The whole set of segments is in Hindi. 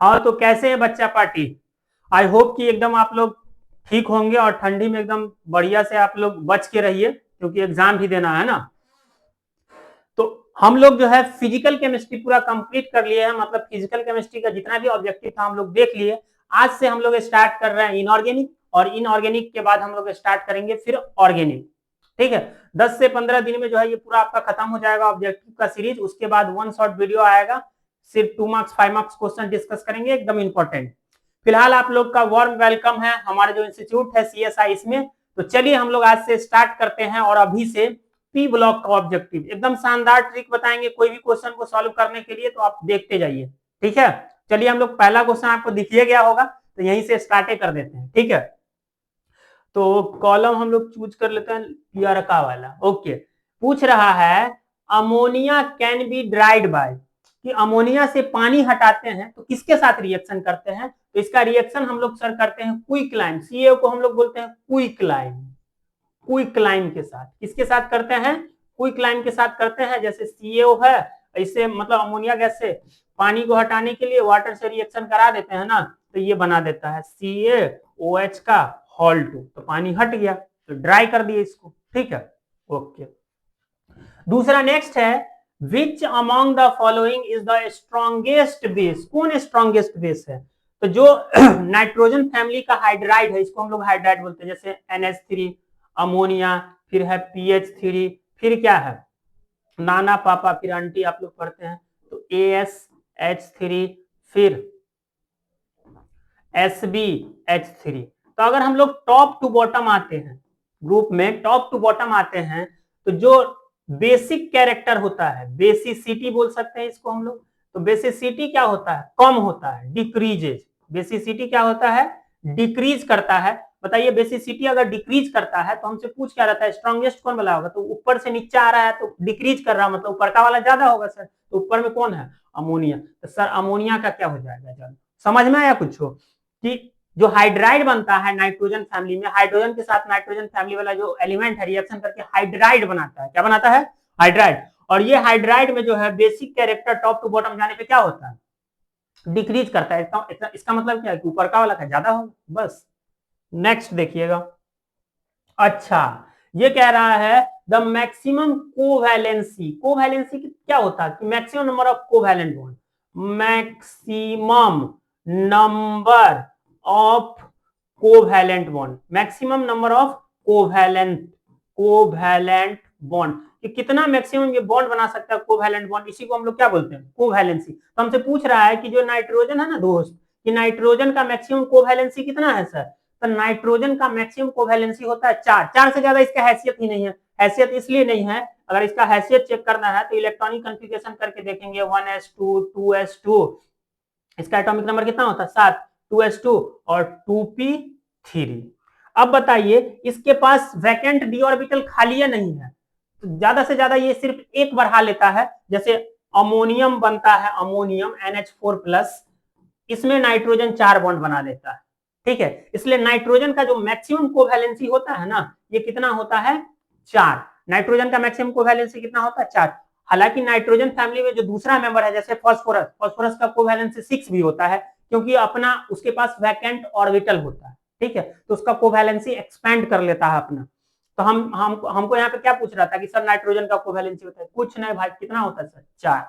हाँ तो कैसे है बच्चा पार्टी? आई होप कि एकदम आप लोग ठीक होंगे और ठंडी में एकदम बढ़िया से आप लोग बच के रहिए, क्योंकि एग्जाम भी देना है ना। तो हम लोग जो है फिजिकल केमिस्ट्री पूरा कंप्लीट कर लिए हैं, मतलब फिजिकल केमिस्ट्री का जितना भी ऑब्जेक्टिव था हम लोग देख लिए। आज से हम लोग स्टार्ट कर रहे हैं इनऑर्गेनिक, और इनऑर्गेनिक के बाद हम लोग स्टार्ट करेंगे फिर ऑर्गेनिक। ठीक है, 10 से 15 दिन में जो है ये पूरा आपका खत्म हो जाएगा ऑब्जेक्टिव का सीरीज। उसके बाद 1 शॉर्ट वीडियो आएगा, सिर्फ 2 मार्क्स 5 मार्क्स क्वेश्चन डिस्कस करेंगे, एकदम इंपॉर्टेंट। फिलहाल आप लोग का वार्म वेलकम है हमारे जो इंस्टीट्यूट है CSI इसमें। तो चलिए हम लोग आज से स्टार्ट करते हैं, और अभी से पी ब्लॉक का ऑब्जेक्टिव एकदम शानदार ट्रिक बताएंगे कोई भी क्वेश्चन को सॉल्व करने के लिए, तो आप देखते जाइए। ठीक है, चलिए हम लोग पहला क्वेश्चन आपको दिखिए गया होगा, तो यहीं से स्टार्ट कर देते हैं। ठीक है, तो कॉलम हम लोग चूज कर लेते हैं पियरका वाला। ओके, पूछ रहा है ammonia can be dried by, कि अमोनिया से पानी हटाते हैं तो किसके साथ रिएक्शन करते हैं? तो इसका रिएक्शन हम लोग सर करते हैं क्विकलाइम, CaO को हम लोग बोलते हैं क्विकलाइम। क्विकलाइम के साथ, किसके साथ करते हैं? क्विकलाइम के साथ करते हैं। जैसे CaO है, इससे मतलब अमोनिया गैस से पानी को हटाने के लिए वाटर से रिएक्शन करा देते हैं ना, तो ये बना देता है CaOH का Hol2, तो पानी हट गया, तो ड्राई कर दिए इसको। ठीक है, ओके। दूसरा नेक्स्ट है, which among the following is the strongest base? कौन स्ट्रॉन्गेस्ट बेस है? तो जो नाइट्रोजन फैमिली का हाइड्राइड है, इसको हम लोग हाइड्राइड बोलते हैं। जैसे NH3, अमोनिया, फिर है PH3, फिर क्या है नाना पापा, फिर आंटी आप लोग पढ़ते हैं, तो ASH3, फिर SbH3। तो अगर हम लोग टॉप टू बॉटम आते हैं, ग्रुप में टॉप टू बॉटम आते हैं, तो जो बेसिक कैरेक्टर होता है, बेसिसिटी बोल सकते हैं इसको हम लोग। तो बेसिसिटी क्या होता है? कम होता है, डिक्रीजेज। बेसिसिटी क्या होता है? डिक्रीज करता है। बताइए, बेसिसिटी अगर डिक्रीज करता है तो हमसे पूछ क्या रहता है, स्ट्रॉन्गेस्ट कौन वाला होगा? तो ऊपर से नीचे आ रहा है तो डिक्रीज कर रहा, मतलब ऊपर का वाला ज्यादा होगा सर। तो ऊपर में कौन है? अमोनिया। तो सर अमोनिया का क्या हो जाएगा ज्यादा? समझ में आया कुछ हो? कि जो हाइड्राइड बनता है नाइट्रोजन फैमिली में, हाइड्रोजन के साथ नाइट्रोजन फैमिली वाला जो एलिमेंट है रिएक्शन करके हाइड्राइड बनाता है। क्या बनाता है? हाइड्राइड। और ये हाइड्राइड में जो है basic character top to bottom जाने पे क्या होता है? डिक्रीज करता है। इसका मतलब क्या है कि ऊपर का वाला का ज्यादा होगा, बस। नेक्स्ट देखिएगा। अच्छा, ये कह रहा है द मैक्सिमम कोवैलेंसी। कोवैलेंसी क्या होता है? Maximum number of covalent bond, maximum number of covalent bond, maximum number of covalent bond, कि कितना मैक्सिमम ये बॉन्ड बना सकता है कोवैलेंट बॉन्ड, इसी को हम लोग क्या बोलते हैं? कोवैलेंसी। तो हमसे पूछ रहा है कि जो नाइट्रोजन है ना दोस्त, कि नाइट्रोजन का मैक्सिमम कोवैलेंसी कितना है सर? तो नाइट्रोजन का मैक्सिमम कोवैलेंसी होता है 4। 4 से ज्यादा इसका हैसियत ही नहीं है। हैसियत इसलिए नहीं है, अगर इसका हैसियत चेक करना है तो इलेक्ट्रॉनिक कन्फिगरेशन करके देखेंगे। 1s2, 2s2, इसका एटॉमिक नंबर कितना होता है? 7, 2s2 और 2p3। अब बताइए, इसके पास वैकेंट डी ऑर्बिटल खाली है नहीं है, तो ज्यादा से ज्यादा ये सिर्फ एक बढ़ा लेता है। जैसे अमोनियम बनता है, अमोनियम NH4+, इसमें नाइट्रोजन 4 बॉन्ड बना लेता है। ठीक है, इसलिए नाइट्रोजन का जो मैक्सिमम कोवैलेंसी होता है ना, ये कितना होता है? 4। नाइट्रोजन का मैक्सिमम कोवैलेंसी कितना होता है? 4। हालांकि नाइट्रोजन फैमिली में जो दूसरा मेंबर है जैसे फास्फोरस, फास्फोरस का कोवैलेंसी 6 भी होता है, क्योंकि अपना उसके पास वैकेंट ऑर्बिटल होता है। ठीक है, तो उसका कोवैलेंसी एक्सपेंड कर लेता है अपना। तो हमको यहाँ पे क्या पूछ रहा था कि सर नाइट्रोजन का कोवैलेंसी होता है? कुछ नहीं भाई, कितना होता है sir? 4।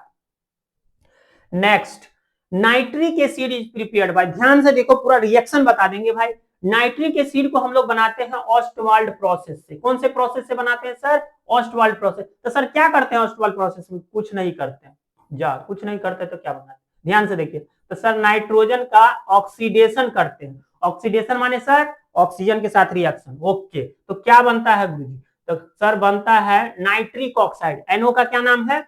Next, nitric acid is prepared by, ध्यान से देखो पूरा रिएक्शन बता देंगे भाई। नाइट्रिक एसिड को हम लोग बनाते हैं ऑस्टवाल्ड प्रोसेस से। कौन से प्रोसेस से बनाते हैं सर? ऑस्टवाल्ड प्रोसेस। तो सर क्या करते हैं ऑस्टवाल्ड प्रोसेस में? कुछ नहीं करते हैं। जा, कुछ नहीं करते तो क्या बनाते? ध्यान से देखिए, तो सर नाइट्रोजन का ऑक्सीडेशन करते हैं। ऑक्सीडेशन माने सर ऑक्सीजन के साथ रिएक्शन। ओके, तो क्या बनता है गुरुजी? तो सर बनता है नाइट्रिक ऑक्साइड। NO का क्या नाम है?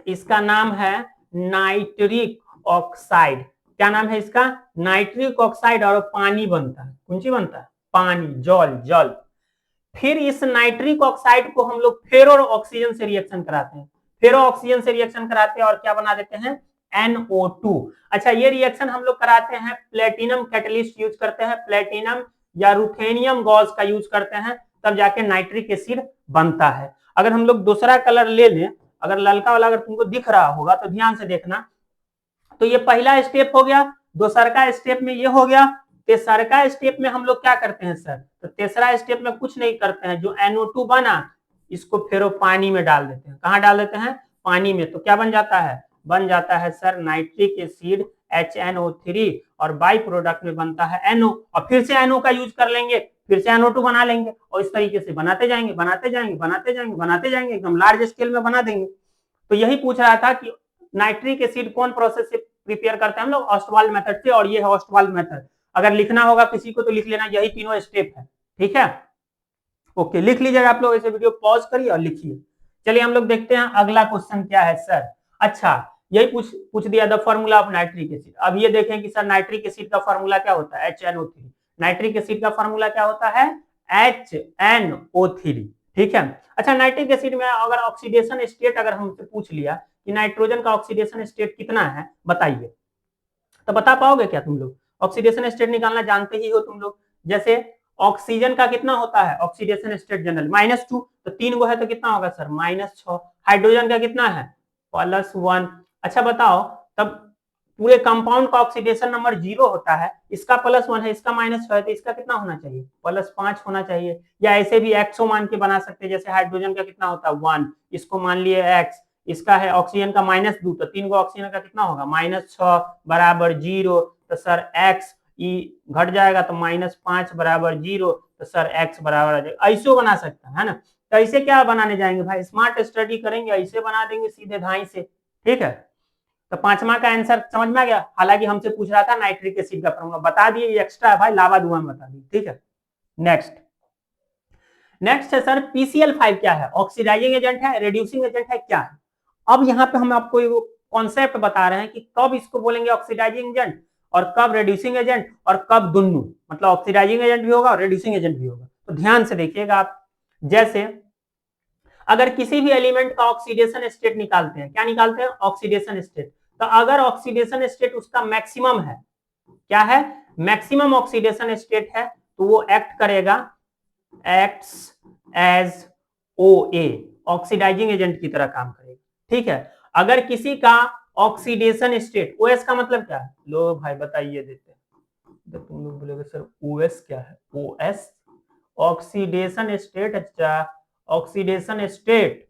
इसका नाम है नाइट्रिक ऑक्साइड। क्या नाम है इसका? Nitric oxide. और पानी बनता है, कौन सी बनता है? पानी, जल। फिर इस नाइट्रिक ऑक्साइड को हम लोग फेरो ऑक्सीजन से रिएक्शन कराते हैं। फेरो ऑक्सीजन से रिएक्शन कराते हैं और क्या बना देते हैं? NO2। अच्छा, ये रिएक्शन हम लोग कराते हैं प्लेटिनम कैटलिस्ट यूज करते हैं, प्लेटिनम या रुथेनियम गॉस का यूज करते हैं, तब जाके नाइट्रिक एसिड बनता है। अगर हम लोग दूसरा कलर ले लें, अगर ललका वाला अगर तुमको दिख रहा होगा तो ध्यान से देखना, तो ये पहला स्टेप हो गया, दूसरा स्टेप में ये हो गया, तीसरा स्टेप में हम लोग क्या करते हैं सर, तो तीसरा स्टेप में कुछ नहीं करते हैं, जो NO2 बना इसको फिर पानी में डाल देते हैं। कहाँ डाल देते हैं, पानी में। तो क्या बन जाता है, बन जाता है सर नाइट्रिक एसिड HNO3 और बाई प्रोडक्ट में बनता है NO, और फिर से NO का यूज कर लेंगे, फिर से NO2 बना लेंगे, और इस तरीके से बनाते जाएंगे बनाते जाएंगे बनाते जाएंगे बनाते जाएंगे, एकदम लार्ज स्केल में बना देंगे। तो यही पूछ रहा था कि नाइट्रिक एसिड कौन प्रोसेस से प्रिपेयर करते हैं हम लोग, ऑस्टवाल्ड मेथड से, और ये है ऑस्टवाल्ड मेथड। अगर लिखना होगा किसी को तो लिख लेना, यही तीनों स्टेप है, ठीक है। ओके, लिख लीजिएगा आप लोग, इसे वीडियो पॉज करिए और लिखिए। चलिए हम लोग देखते हैं अगला क्वेश्चन क्या है सर। अच्छा, यही पूछ दिया the formula of nitric acid. अब ये देखें कि सर नाइट्रिक एसिड का फॉर्मूला क्या होता है, HNO3। नाइट्रिक एसिड का फॉर्मूला क्या होता है, HNO3, ठीक है। अच्छा, नाइट्रिक एसिड में अगर ऑक्सीडेशन स्टेट अगर हमसे पूछ लिया कि नाइट्रोजन का ऑक्सीडेशन स्टेट कितना है, बताइए, तो बता पाओगे क्या तुम लोग? ऑक्सीडेशन स्टेट निकालना जानते ही हो तुम लोग। जैसे ऑक्सीजन का कितना होता है ऑक्सीडेशन स्टेट जनरल, -2, तो 3 गो है तो कितना होगा सर, -6। हाइड्रोजन का कितना है, +1। अच्छा बताओ, तब पूरे कंपाउंड का ऑक्सीडेशन नंबर 0 होता है, इसका +1 है, इसका -6 है, तो इसका कितना होना चाहिए, +5 होना चाहिए। या ऐसे भी एक्सो मान के बना सकते हैं, जैसे हाइड्रोजन का कितना होता है 1, इसको मान लिए x, इसका है ऑक्सीजन का -2, तो 3 गो ऑक्सीजन का कितना होगा, -6 बराबर 0, तो सर x घट जाएगा तो -5 बराबर 0, तो सर x बराबर आ जाएगा। ऐसे बना सकता है ना। तो ऐसे क्या बनाने जाएंगे भाई, स्मार्ट स्टडी करेंगे, ऐसे बना देंगे सीधे धाई से, ठीक है। तो पांचवा का आंसर समझ में आ गया। हालांकि हमसे पूछ रहा था नाइट्रिक एसिड का फॉर्मूला, बता दिए, ये एक्स्ट्रा है भाई, लावा दुआ में बता दिए, ठीक है। नेक्स्ट है सर PCl5 क्या है, ऑक्सीडाइजिंग एजेंट है, रिड्यूसिंग एजेंट है, क्या है। अब यहाँ पे हम आपको कॉन्सेप्ट बता रहे हैं कि कब इसको बोलेंगे ऑक्सीडाइजिंग एजेंट और कब रिड्यूसिंग एजेंट और कब दोनों, मतलब ऑक्सीडाइजिंग एजेंट भी होगा और रिड्यूसिंग एजेंट भी होगा। तो ध्यान से देखिएगा आप। जैसे अगर किसी भी एलिमेंट का ऑक्सीडेशन स्टेट निकालते हैं, क्या निकालते हैं, ऑक्सीडेशन स्टेट, तो अगर ऑक्सीडेशन स्टेट उसका मैक्सिमम है, क्या है, मैक्सिमम ऑक्सीडेशन स्टेट है, तो वो एक्ट करेगा, acts as OA, oxidising agent की तरह काम करेगा, ठीक है। अगर किसी का ऑक्सीडेशन स्टेट, OS का मतलब क्या है, लो भाई बताइए देते हैं, तुम लोग बोलोगे सर OS क्या है, OS ऑक्सीडेशन स्टेट। अच्छा, ऑक्सीडेशन स्टेट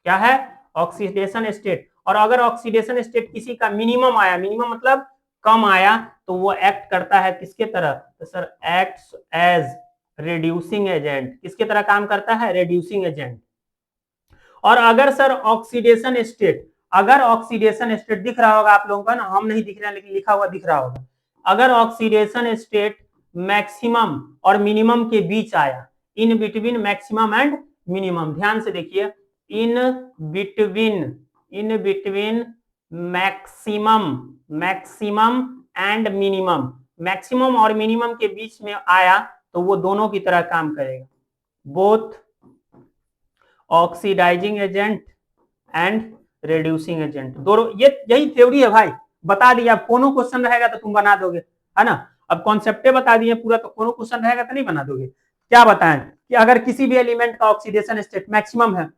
क्या है, ऑक्सीडेशन स्टेट। और अगर ऑक्सीडेशन स्टेट किसी का मिनिमम आया, मिनिमम मतलब कम आया, तो वो एक्ट करता है किसके तरह, तो sir acts as reducing agent, किसके तरह काम करता है, रिड्यूसिंग एजेंट। और अगर सर ऑक्सीडेशन स्टेट, अगर ऑक्सीडेशन स्टेट दिख रहा होगा आप लोगों का ना, हम नहीं दिख रहे हैं लेकिन लिखा हुआ दिख रहा होगा, अगर ऑक्सीडेशन स्टेट मैक्सिमम और मिनिमम के बीच आया, in between maximum and minimum, ध्यान से देखिए, in between maximum and minimum, maximum और मिनिमम के बीच में आया तो वो दोनों की तरह काम करेगा, both oxidising agent and reducing agent, दोनों। ये यही थ्योरी है भाई, बता दिया। कोनो क्वेश्चन रहेगा तो तुम बना दोगे, है ना। अब कॉन्सेप्टे बता दिए पूरा, तो कोनो क्वेश्चन रहेगा तो नहीं बना दोगे। क्या बताएं कि अगर किसी भी एलिमेंट का ऑक्सीडेशन स्टेट मैक्सिमम है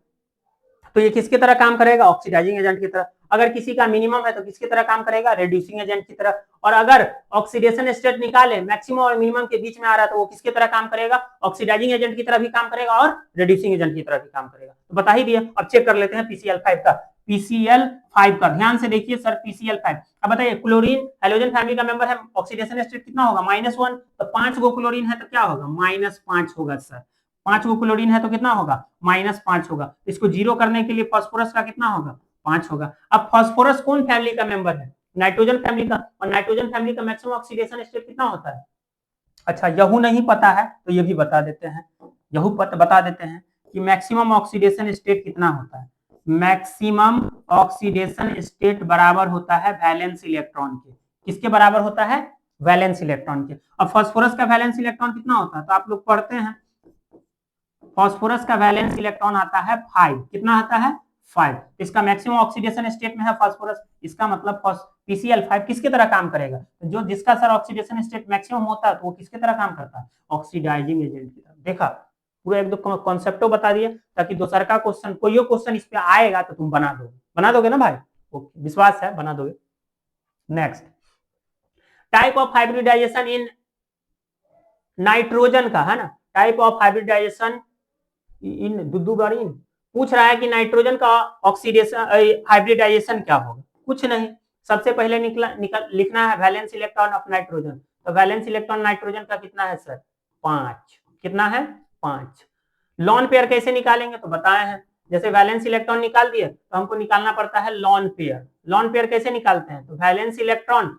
तो ये किसकी तरह काम करेगा, ऑक्सीडाइजिंग एजेंट की तरह। अगर किसी का मिनिमम है तो किसकी तरह काम करेगा, रिड्यूसिंग एजेंट की तरह। और अगर ऑक्सीडेशन स्टेट निकाले मैक्सिमम और मिनिमम के बीच में आ रहा है तो वो किसकी तरह काम करेगा, ऑक्सीडाइजिंग एजेंट की तरह भी काम करेगा और रिड्यूसिंग एजेंट की तरह भी काम करेगा। तो बता ही दिया। अब चेक कर लेते हैं PCl5 का। PCl5 का ध्यान से देखिए सर, PCl5। अब बताइए, क्लोरीन हेलोजन फैमिली का मेंबर है, ऑक्सीडेशन स्टेट कितना होगा, -1, तो 5 गो क्लोरीन है तो क्या होगा, -5 होगा सर। 5 गो क्लोरीन है तो कितना होगा, -5 होगा। इसको 0 करने के लिए फास्फोरस का कितना होगा, 5 होगा। अब फास्फोरस कौन फैमिली का मेंबर है, नाइट्रोजन फैमिली का, और नाइट्रोजन फैमिली का मैक्सिमम ऑक्सीडेशन स्टेट कितना होता है। अच्छा, यहू नहीं पता है तो ये भी बता देते हैं, यहू बता देते हैं कि मैक्सिमम ऑक्सीडेशन स्टेट कितना होता है। मैक्सिमम ऑक्सीडेशन स्टेट बराबर होता है वैलेंस इलेक्ट्रॉन के, किसके बराबर होता है, वैलेंस इलेक्ट्रॉन के। अब फास्फोरस का वैलेंस इलेक्ट्रॉन कितना होता है, तो आप लोग पढ़ते हैं, फास्फोरस का वैलेंस इलेक्ट्रॉन आता है 5, कितना आता है, 5। इसका मैक्सिमम ऑक्सीडेशन स्टेट में है फास्फोरस, इसका मतलब PCl5 किसकी तरह काम करेगा, तो जो जिसका सर ऑक्सीडेशन स्टेट मैक्सिमम होता है तो वो किसकी तरह काम करता है, ऑक्सीडाइजिंग एजेंट की तरह। देखा, पूरा एक दो कॉन्सेप्टो बता दिया, ताकि दूसरा का क्वेश्चन, कोई क्वेश्चन इस पे आएगा तो तुम बना दोगे ना भाई, विश्वास है बना दोगे। Next, type of hybridisation in nitrogen का है ना, टाइप ऑफ हाइब्रिडाइजेशन इन दुदुबारीन पूछ रहा है कि नाइट्रोजन का ऑक्सीडेशन हाइब्रिडाइजेशन क्या होगा। कुछ नहीं, सबसे पहले लिखना है वैलेंस इलेक्ट्रॉन ऑफ नाइट्रोजन। तो वैलेंस इलेक्ट्रॉन नाइट्रोजन का कितना है सर, 5। कितना है, 5। लॉन पेयर कैसे निकालेंगे तो बताए हैं, जैसे वैलेंस इलेक्ट्रॉन निकाल दिए तो हमको निकालना पड़ता है लॉन पेयर। लॉन पेयर कैसे निकालते हैं, तो वैलेंस इलेक्ट्रॉन,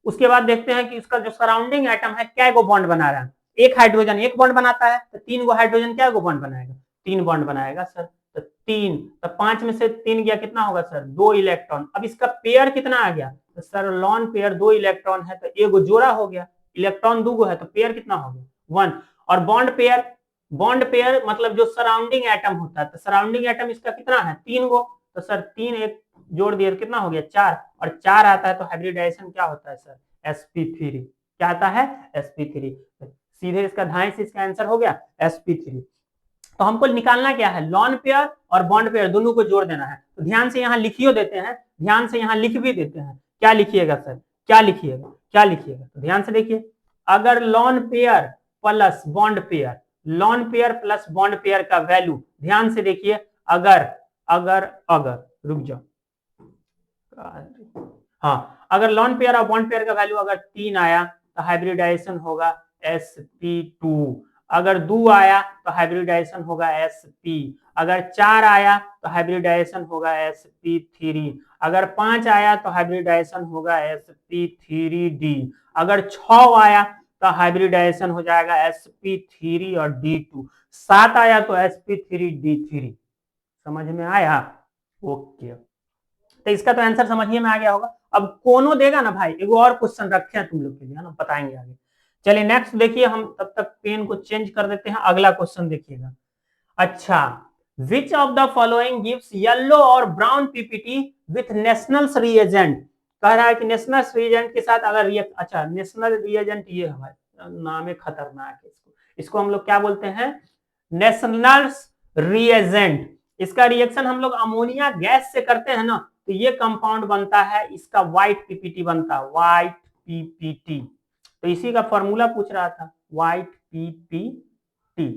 उसके बाद देखते हैं कि उसका जो सराउंडिंग एटम है क्या गो बॉन्ड बना रहा है। एक हाइड्रोजन एक बॉन्ड बनाता है, तो 3 गो हाइड्रोजन क्या गो बॉन्ड बनाएगा, 3 बॉन्ड बनाएगा सर। तो 3, तो 5 में से 3 गया, कितना होगा सर, 2 इलेक्ट्रॉन। अब इसका पेयर कितना आ गया, तो सर लॉन पेयर 2 इलेक्ट्रॉन है तो एक जोड़ा हो गया, इलेक्ट्रॉन 2 है तो पेयर कितना हो गया, 1। और बॉन्ड पेयर, बॉन्ड पेयर मतलब जो सराउंडिंग एटम होता है, तो सराउंडिंग एटम इसका कितना है, 3 गो, तो सर 3 एक जोड़ दिए तो कितना हो गया, 4। और 4 आता है तो हाइब्रिडाइजेशन क्या होता है सर, sp3। क्या आता है, sp3। सीधे इसका धाए से इसका आंसर हो गया sp3। तो हमको निकालना क्या है, लॉन पेयर और बॉन्ड पेयर दोनों को जोड़ देना है। तो ध्यान से यहाँ लिखियो देते हैं, ध्यान से यहाँ लिख भी देते हैं। क्या लिखिएगा सर, क्या लिखिएगा, क्या लिखिएगा, तो ध्यान से देखिए, अगर lone pair plus bond pair, lone pair plus bond pair का वैल्यू, ध्यान से देखिए, अगर अगर अगर रुक जाओ, हाँ, अगर लॉन पेयर और बॉन्ड पेयर का वैल्यू अगर 3 आया तो हाइब्रिडाइजेशन होगा sp2। अगर 2 आया तो हाइब्रिडाइजेशन होगा sp। अगर 4 आया तो हाइब्रिडाइजेशन होगा sp3। अगर 5 आया तो हाइब्रिडाइजेशन होगा sp3d। अगर 6 आया तो हाइब्रिडाइजेशन हो जाएगा sp3 और d2। 7 आया तो sp3d3। समझ में आया, ओके। तो इसका तो आंसर समझिए में आ गया होगा। अब कोनो देगा ना भाई, एक और क्वेश्चन रखे हैं तुम लोग के लिए, ना बताएंगे आगे। चलिए नेक्स्ट देखिए, हम तब तक पेन को चेंज कर देते हैं, अगला क्वेश्चन देखिएगा। अच्छा, which of the following gives yellow और brown PPT with national reagent. कह रहा है कि नेशनल रिएजेंट के साथ अगर अच्छा नेशनल रिएजेंट ये है, नाम खतरनाक है, इसको हम लोग क्या बोलते हैं, नेशनल रिएजेंट। इसका रिएक्शन हम लोग अमोनिया गैस से करते हैं ना, तो ये कंपाउंड बनता है, इसका व्हाइट पीपीटी बनता है, व्हाइट पीपीटी। तो इसी का फॉर्मूला पूछ रहा था, व्हाइट पीपीटी,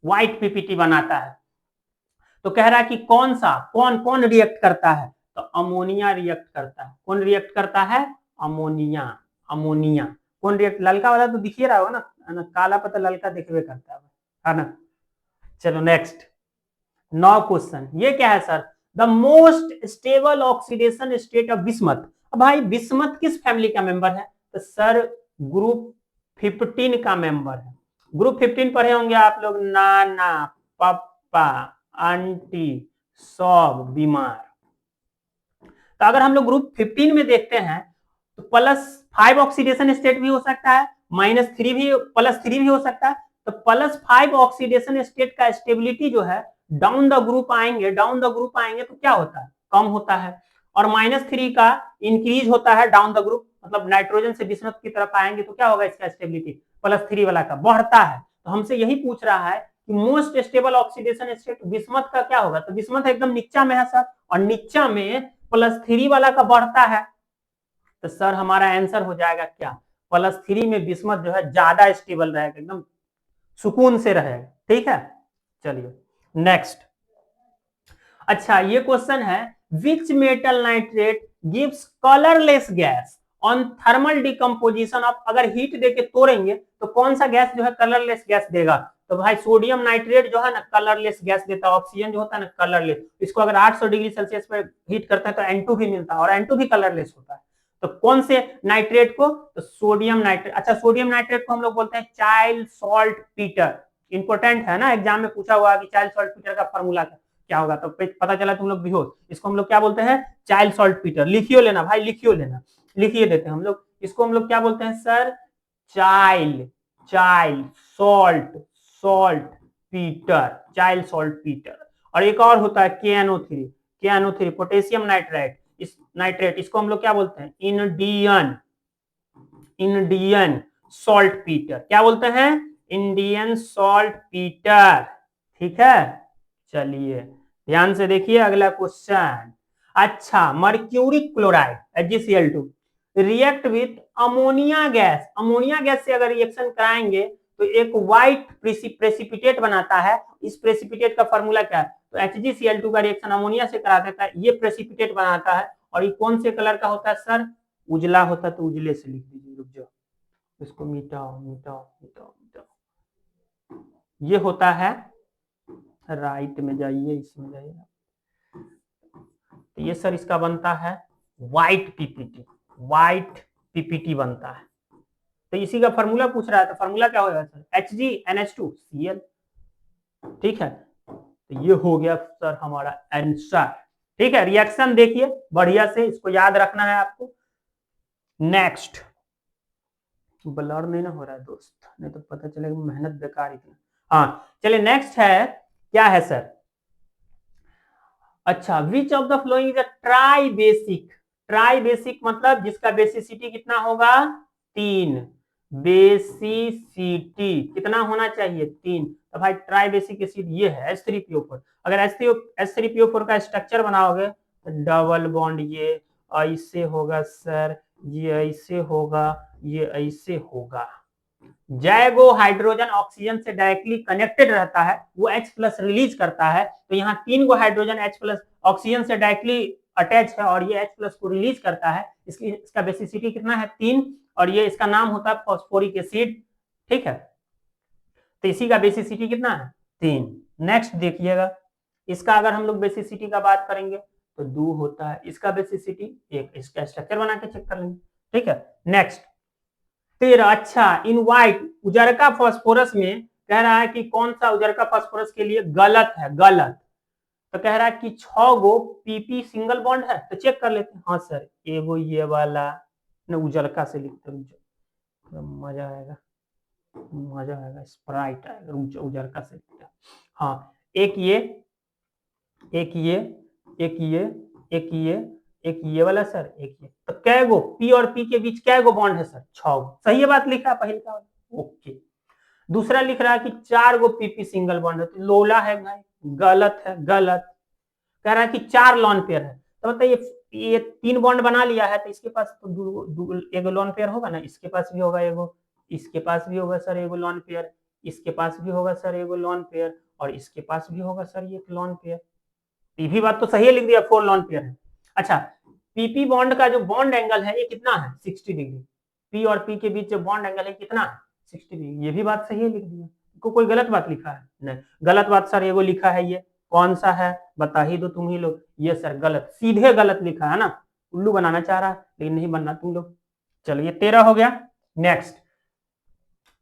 व्हाइट पीपीटी बनाता है। तो कह रहा है कि कौन सा, कौन कौन रिएक्ट करता है, तो अमोनिया रिएक्ट करता है। कौन रिएक्ट करता है, अमोनिया। अमोनिया कौन रिएक्ट, ललका वाला तो दिख ही रहा होगा ना, काला पता ललका दिखवे करता है ना। चलो नेक्स्ट, 9 क्वेश्चन, ये क्या है sir, the most stable oxidation state of bismuth. अब भाई बिस्मथ किस फैमिली का मेंबर है, तो सर ग्रुप 15 का मेंबर है। ग्रुप 15 पढ़े होंगे आप लोग, नाना, पापा, आंटी, सब बीमार। तो अगर हम लोग ग्रुप 15 में देखते हैं तो +5 ऑक्सीडेशन स्टेट भी हो सकता है, -3 भी, +3 भी हो सकता है। तो +5 ऑक्सीडेशन स्टेट का स्टेबिलिटी जो है, डाउन द ग्रुप आएंगे, डाउन द ग्रुप आएंगे तो क्या होता है, कम होता है। और -3 का इंक्रीज होता है डाउन द ग्रुप, मतलब नाइट्रोजन से बिस्मथ की तरफ आएंगे तो क्या होगा, इसका स्टेबिलिटी +3 वाला का बढ़ता है। तो हमसे यही पूछ रहा है कि most stable oxidation state bismuth का क्या होगा, तो बिस्मथ एकदम नीचा में है सर, और नीचा में +3 वाला का बढ़ता है, तो सर हमारा आंसर हो जाएगा क्या, +3 में बिस्मथ जो है ज्यादा स्टेबल रहेगा, एकदम सुकून से रहेगा। ठीक है, चलिए नेक्स्ट। अच्छा, ये क्वेश्चन है, which metal nitrate gives colourless gas on thermal decomposition of. अगर हीट देके तोड़ेंगे तो कौन सा गैस जो है कलरलेस गैस देगा, तो भाई सोडियम नाइट्रेट जो है ना कलरलेस गैस देता है। ऑक्सीजन जो होता है ना कलरलेस, इसको अगर 800 डिग्री सेल्सियस पर हीट करता है तो N2 भी मिलता है, और N2 भी कलरलेस होता है। तो कौन से नाइट्रेट को, तो सोडियम नाइट्रेट। अच्छा, सोडियम नाइट्रेट को हम लोग बोलते हैं चाइल्ड सॉल्ट पीटर। इंपोर्टेंट है ना, एग्जाम में पूछा हुआ कि चाइल्ड सॉल्ट पीटर का फॉर्मूला क्या होगा, तो पता चला तुम लोग बेहोश। इसको हम लोग क्या बोलते हैं, चाइल्ड सॉल्ट पीटर। लिखियो लेना भाई, लिखियो लेना, लिखिए देते हैं हम लोग। इसको हम लोग क्या बोलते हैं sir, child, child salt, salt Peter, child salt Peter. और एक और होता है KNO3, KNO3 पोटेशियम नाइट्रेट, इस नाइट्रेट, इसको हम लोग क्या बोलते हैं, इंडियन, इंडियन सॉल्ट पीटर। क्या बोलते हैं, इंडियन सॉल्ट पीटर। ठीक है, चलिए ध्यान से देखिए अगला क्वेश्चन। अच्छा, mercury chloride HgCl2 react with ammonia gas. Ammonia gas से अगर रिएक्शन कराएंगे तो एक व्हाइट प्रेसिपिटेट बनाता है। इस प्रेसिपिटेट का फॉर्मूला क्या है? तो HgCl2 का रिएक्शन अमोनिया से करा देता है, ये प्रेसिपिटेट बनाता है। और ये कौन से कलर का होता है सर? उजला होता है। तो उजले से लिख दीजिए, रुक जाओ, इसको मिटाओ मिटाओ मिटाओ मिटाओ। ये होता है, राइट में जाइए, इसमें जाइए, तो ये सर इसका बनता है व्हाइट पीपीटी। व्हाइट पीपीटी बनता है। तो इसी का फार्मूला पूछ रहा है, तो फार्मूला क्या होगा सर? HgNH2Cl। ठीक है, तो ये हो गया सर हमारा आंसर। ठीक है, रिएक्शन देखिए बढ़िया से, इसको याद रखना है आपको। नेक्स्ट, ब्लर नहीं ना हो रहा है दोस्त, नहीं तो पता चलेगा मेहनत बेकार इतना। हाँ चलिए, नेक्स्ट है, क्या है सर? अच्छा, which of the following is a try basic. Try basic मतलब जिसका बेसिसिटी कितना होगा? 3। बेसिसिटी कितना होना चाहिए? 3। तो भाई ट्राई बेसिक एसिड ये है H3PO4। अगर H3PO4 का स्ट्रक्चर बनाओगे तो डबल बॉन्ड ये ऐसे होगा सर, ये ऐसे होगा, ये ऐसे होगा। जैगो हाइड्रोजन ऑक्सीजन से डायरेक्टली कनेक्टेड रहता है, वो H+ रिलीज करता है। तो यहाँ 3 गो हाइड्रोजन H+ ऑक्सीजन से डायरेक्टली अटैच है और ये H+ को रिलीज करता है, इसलिए इसका बेसिसिटी कितना है? 3। और ये इसका नाम होता है फॉस्फोरिक एसिड। ठीक है, तो इसी का बेसिसिटी कितना है? 3। नेक्स्ट देखिएगा, इसका अगर हम लोग बेसिसिटी का बात करेंगे तो 2 होता है, इसका बेसिसिटी 1। इसका स्ट्रक्चर बना के चेक कर लेंगे। ठीक है, नेक्स्ट 13। अच्छा, इन व्हाइट उजरका फास्फोरस में कह रहा है कि कौन सा उजरका फास्फोरस के लिए गलत है? गलत। तो कह रहा है कि 6 गो PP सिंगल बॉन्ड है, तो चेक कर लेते हैं। हाँ सर, एगो ये वाला ना उजरका से लिखते हैं, मजा आएगा, मजा आएगा, स्प्राइट आएगा, उजरका से लिखते हैं। हाँ, एक ये, एक ये, एक ये, एक ये, एक ये वाला सर, एक ये। तो कै गो P और P के बीच कै गो बॉन्ड है सर? 6 गो। सही है बात लिखा है पहले का? ओके। दूसरा लिख रहा है कि 4 गो PP सिंगल बॉन्ड है, तो लोला है भाई, गलत है, गलत। कह रहा है कि 4 लॉन पेयर है, तो बताइए ये 3 बॉन्ड बना लिया है, तो इसके पास तो एगो लॉन पेयर होगा ना, इसके पास भी होगा एगो, इसके पास भी होगा सर एगो लॉन पेयर, इसके पास भी होगा सर एगो लॉन पेयर, और इसके पास भी होगा सर ये लॉन पेयर। ये भी बात तो सही है, लिख दिया 4 लॉन पेयर है। अच्छा, PP बॉन्ड का जो बॉन्ड एंगल है ये कितना है? 60 डिग्री। P और P के बीच जो बॉन्ड एंगल है कितना है? 60 डिग्री। ये भी बात सही है, लिख दिया। कोई गलत बात लिखा है? नहीं, गलत बात सर एगो लिखा है, ये कौन सा है बता ही दो तुम ही लोग। ये सर गलत, सीधे गलत लिखा है ना, उल्लू बनाना चाह रहा है, लेकिन नहीं बनना तुम लोग। चलो, ये 13 हो गया। Next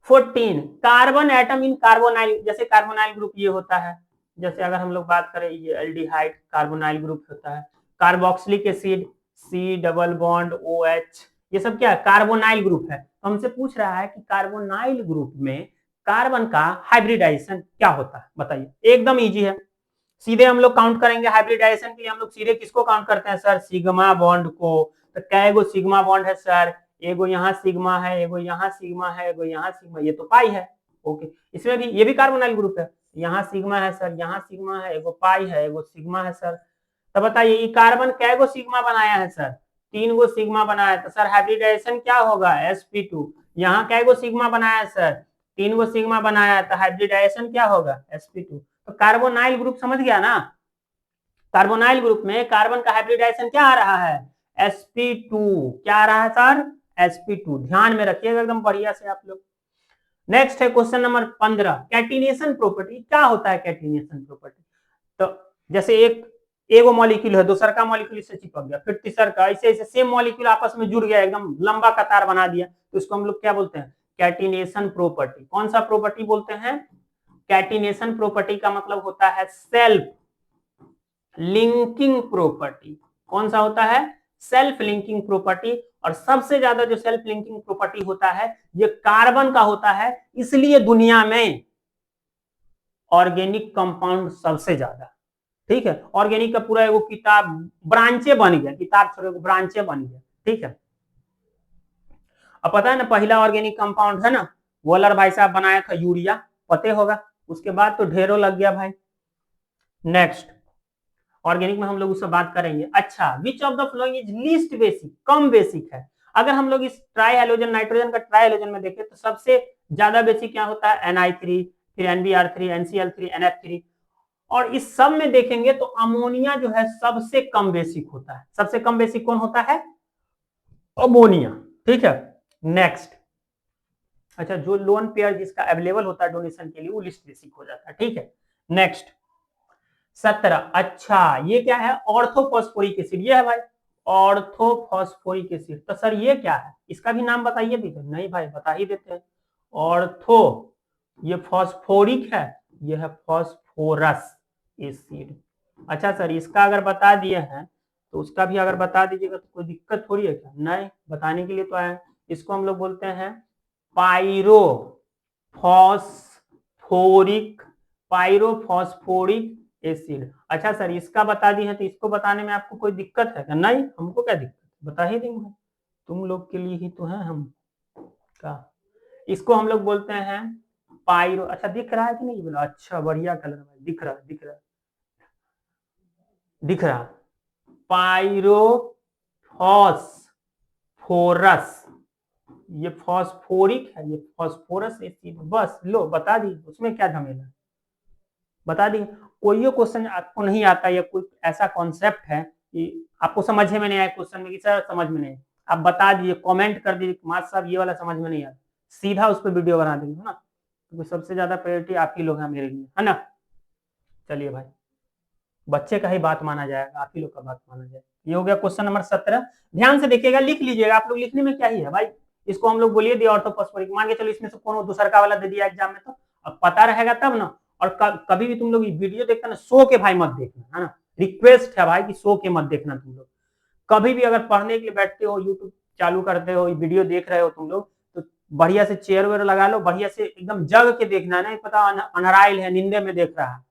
14, carbon atom in carbonyl. जैसे कार्बोनाइल ग्रुप ये होता है, जैसे अगर हम लोग बात करें, ये एल्डिहाइड कार्बोनाइल ग्रुप होता है। Carboxylic acid C double bond OH, ये सब क्या है? कार्बोनाइल ग्रुप है। तो हमसे पूछ रहा है कि कार्बोनाइल ग्रुप में कार्बन का हाइब्रिडाइजेशन क्या होता है, बताइए। एकदम इजी है, सीधे हम लोग काउंट करेंगे। हाइब्रिडाइजेशन के लिए हम लोग सीधे किसको काउंट करते हैं सर? सिग्मा बॉन्ड को। तो कै गो सिग्मा बॉन्ड है सर? एगो यहाँ सिग्मा है, एगो यहाँ सिग्मा है, एगो यहाँ सिग्मा, ये तो पाई है। ओके, इसमें भी ये भी कार्बोनाइल ग्रुप है। यहाँ सिग्मा है सर, यहाँ सिग्मा है, एगो पाई है, एगो सिग्मा है सर। तो बताइए ये कार्बन कै गो सिग्मा बनाया है सर? 3 गो सिग्मा बनाया। तो सर हाइब्रिडाइजेशन क्या होगा? sp2। यहाँ कै गो सिग्मा बनाया है सर? 3 गो सिग्मा बनाया है, तो हाइब्रिडाइजेशन क्या होगा? sp2। तो कार्बोनाइल ग्रुप समझ गया ना? कार्बोनाइल ग्रुप में कार्बन का हाइब्रिडाइजेशन क्या आ रहा है? sp2। क्या आ रहा है सर? sp2। ध्यान में रखिएगा एकदम बढ़िया से आप लोग। नेक्स्ट है क्वेश्चन नंबर 15, कैटिनेशन प्रॉपर्टी। क्या होता है कैटिनेशन प्रॉपर्टी? तो जैसे एगो मॉलिक्यूल है, दूसर का मॉलिक्यूल इससे चिपक गया, फिर तीसर का, ऐसे ऐसे सेम मॉलिक्यूल आपस में जुड़ गया, एकदम लंबा कतार बना दिया, तो इसको हम लोग क्या बोलते हैं? Catenation property. कौन सा प्रॉपर्टी बोलते हैं? कैटिनेशन प्रॉपर्टी का मतलब होता है सेल्फ लिंकिंग प्रॉपर्टी। कौन सा होता है? Self linking property. और सबसे ज्यादा जो सेल्फ लिंकिंग प्रॉपर्टी होता है ये कार्बन का होता है, इसलिए दुनिया में ऑर्गेनिक कंपाउंड सबसे ज्यादा। ठीक है, ऑर्गेनिक का पूरा एगो किताब ब्रांचे बन गया, किताब छोड़ो ब्रांचे बन गया। ठीक है, अब पता है ना पहला ऑर्गेनिक कंपाउंड है ना, वॉलर भाई साहब बनाया था यूरिया, पते होगा। उसके बाद तो ढेरों लग गया भाई। नेक्स्ट, ऑर्गेनिक में हम लोग उससे बात करेंगे। अच्छा, which of the following is least basic? Come basic है। अगर हम लोग इस ट्राई हैलोजन नाइट्रोजन का ट्राई हैलोजन में देखें तो सबसे ज्यादा बेसिक क्या होता है Na3, फिर NBr3, NCl3, NF3, और इस सब में देखेंगे तो अमोनिया जो है सबसे कम बेसिक होता है। सबसे कम बेसिक कौन होता है? अमोनिया। ठीक है, नेक्स्ट। अच्छा, जो लोन पेयर जिसका अवेलेबल होता है डोनेशन के लिए वो लिस्ट बेसिक हो जाता है। ठीक है, नेक्स्ट 17। अच्छा, ये क्या है? Orthophosphoric acid. ये है भाई ऑर्थोफॉस्फोरिक एसिड। तो सर ये क्या है? इसका भी नाम बताइए दीजिए। नहीं भाई, बता ही देते हैं। ऑर्थो, ये फॉस्फोरिक है, ये है फॉस्फोरस एसिड। अच्छा सर, इसका अगर बता दिए हैं तो उसका भी अगर बता दीजिएगा तो कोई दिक्कत थोड़ी है क्या? नहीं, बताने के लिए तो आए। इसको हम लोग बोलते हैं पायरोफॉस्फोरिक एसिड। अच्छा सर, इसका बता दी है तो इसको बताने में आपको कोई दिक्कत है क्या? नहीं, हमको क्या दिक्कत, बता ही देंगे, तुम लोग के लिए ही तो है हम का। इसको हम लोग बोलते हैं पायरो। अच्छा, दिख रहा है कि नहीं? बोला अच्छा, बढ़िया कलर में दिख रहा है, दिख रहा है, दिख रहा। पायरोफॉस्फोरस, ये फॉस्फोरिक है, ये फॉस्फोरस एसिड। बस लो, बता दी, उसमें क्या झमेला, बता दी। कोई क्वेश्चन आपको नहीं आता या कोई ऐसा कॉन्सेप्ट है कि आपको समझ में नहीं आया क्वेश्चन में कि सर समझ में नहीं, आप बता दीजिए, कमेंट कर दीजिए मास्टर साहब ये वाला समझ में नहीं आता, सीधा उस पर वीडियो बना देंगे, है ना। क्योंकि सबसे ज्यादा प्रायोरिटी आप ही लोग हैं मेरे लिए, है ना। चलिए भाई, बच्चे का ही बात माना जाएगा, आप ही लोग का बात माना जाएगा। ये हो गया क्वेश्चन नंबर 17। ध्यान से देखिएगा, लिख लीजिएगा। आप लोग लिखने में क्या ही है भाई, इसको हम लोग बोलिए दिया ऑर्थोफॉस्फोरिक, मान के चलो इसमें से कौन दूसरा का वाला दे दिया एग्जाम में, तो अब पता रहेगा तब ना। और कभी भी तुम लोग वीडियो देखते ना, सो के भाई मत देखना, है ना। रिक्वेस्ट है भाई कि सो के मत देखना तुम लोग। कभी भी अगर पढ़ने के लिए बैठते हो, यूट्यूब चालू करते हो, वीडियो देख रहे हो तुम लोग, तो बढ़िया से चेयर वेयर लगा लो, बढ़िया से एकदम जग के देखना है। नहीं पता अनहराइल है, नींदे में देख रहा है,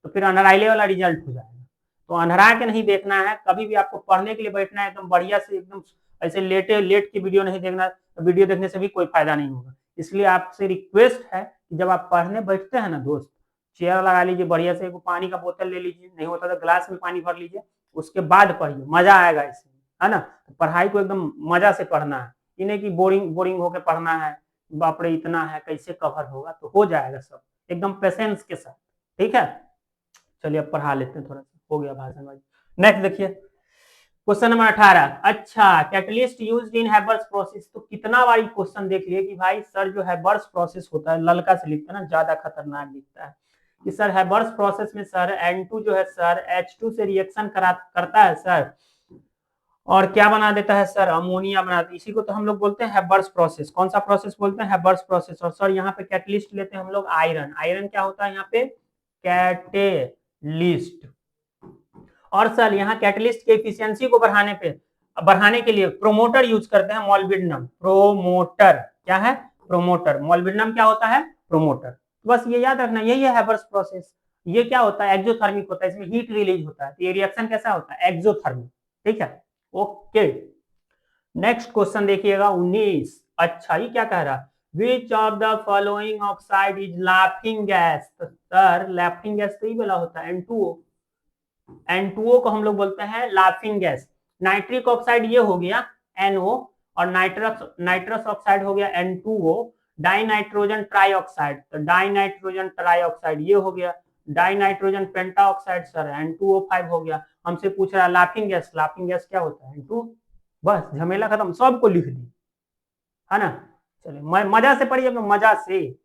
तो फिर अनहराइले वाला रिजल्ट हो जाएगा। तो अनहरा के नहीं देखना है। कभी भी आपको पढ़ने के लिए बैठना है एकदम बढ़िया से, एकदम ऐसे लेट की वीडियो नहीं देखना। तो वीडियो देखने से भी कोई फायदा नहीं होगा। इसलिए आपसे रिक्वेस्ट है कि जब आप पढ़ने बैठते हैं ना दोस्त, चेयर लगा लीजिए, बढ़िया से एक पानी का बोतल ले लीजिए, नहीं होता तो ग्लास में पानी भर लीजिए, उसके बाद पढ़िए, मजा आएगा इसमें, है ना। तो पढ़ाई को एकदम मजा से पढ़ना है, ये नहीं कि बोरिंग बोरिंग होकर पढ़ना है, बाप रे इतना है कैसे कवर होगा। तो हो जाएगा सब एकदम पेशेंस के साथ। ठीक है, चलिए अब पढ़ा लेते हैं थोड़ा सा, हो गया भाषण भाई। नेक्स्ट देखिए क्वेश्चन नंबर 18। अच्छा, catalyst used in Haber's process. तो कितना बारी क्वेश्चन देख लिए कि भाई सर जो हैबर्स प्रोसेस होता है, ललका से लिखते हैं ना, ज्यादा खतरनाक दिखता है, कि सर हैबर्स प्रोसेस में सर N2 जो है सर H2 से रिएक्शन करता है सर, और क्या बना देता है सर? अमोनिया बना देता है। इसी को तो हम लोग बोलते हैं हैबर्स प्रोसेस। कौन सा प्रोसेस बोलते हैं? Haber's process. और सर यहाँ पे कैटलिस्ट लेते हैं हम लोग आयरन। आयरन क्या होता है यहाँ पे? कैटेलिस्ट। और सर यहाँ कैटलिस्ट की एफिशिएंसी को बढ़ाने के लिए प्रोमोटर यूज करते हैं, मॉलिब्डेनम। प्रोमोटर क्या है? प्रोमोटर। मॉलिब्डेनम क्या होता है? प्रोमोटर। बस ये याद रखना, यही है हैबर्स प्रोसेस। ये क्या होता है? एक्सोथर्मिक होता है, इसमें हीट रिलीज होता है। तो ये रिएक्शन कैसा होता है? एक्सोथर्मिक। ठीक है, ओके। नेक्स्ट क्वेश्चन देखिएगा 19। अच्छा, ये क्या कह रहा है? विच of the following oxide is laughing gas? तो सर लाफिंग गैस तो ये वाला होता है N2O। N2O को हम लोग बोलते हैं लाफिंग गैस। नाइट्रिक ऑक्साइड ये हो गया NO, और नाइट्रस ऑक्साइड हो गया N2O। Die nitrogen try oxide, तो डाई नाइट्रोजन ट्राई ऑक्साइड ये हो गया। डाई नाइट्रोजन पेंटा ऑक्साइड सर N2O5 हो गया। हमसे पूछ रहा है लाफिंग गैस। लाफिंग गैस क्या होता है? N2। बस झमेला खत्म, सबको लिख दी, है ना। चलिए मजा से पढ़िए, मजा से।